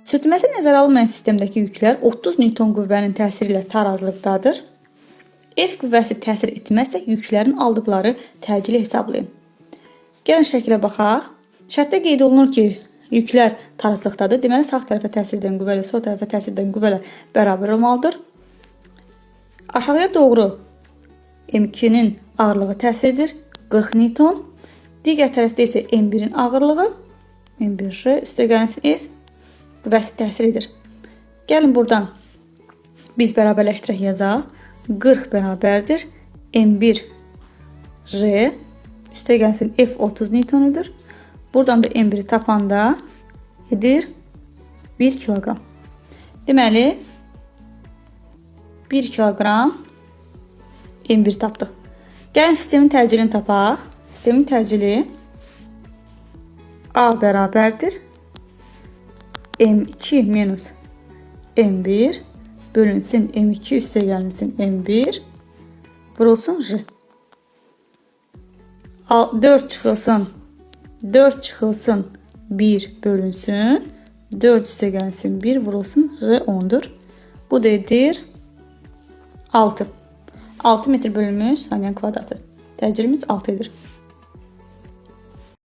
Sürtünməsi nəzərə alınmayan sistemdəki yüklər 30 Newton qüvvənin təsiri ilə tarazlıqdadır. F qüvvəsi təsir etməzsə yüklərin aldıqları təcili hesablayın. Gəlin şəkilə baxaq. Şərtdə qeyd olunur ki, yüklər tarazlıqdadır. Deməli, sağ tərəfə təsir edən qüvvə ilə sol tərəfə təsir edən qüvvələr bərabər olmalıdır. Aşağıya doğru M2-nin ağırlığı təsiridir. 40 Newton. Digər tərəfdə isə M1-in ağırlığı M1J üstəgəlsin F qüvvəsi təsiridir. Gəlin buradan biz bərabərləşdirək yazaq. 40 bərabərdir. M1J üstəgəlsin F 30 Newtonudur. Buradan da M1-i tapanda edir 1 kiloqram. Deməli 1 kiloqram M1 tapdıq. Gəlin sistemin təcilini tapaq. Sistemin təcili A bərabərdir. M2 minus M1 bölünsün M2 üstəgəlsin M1 vurulsun J. 4 çıxılsın 1 bölünsün 4 üstəgəlsin 1 vurulsun J 10'dur. Bu da edir 6. 6 metr bölünmüş saniyə kvadratı. Təcilimiz 6 edir.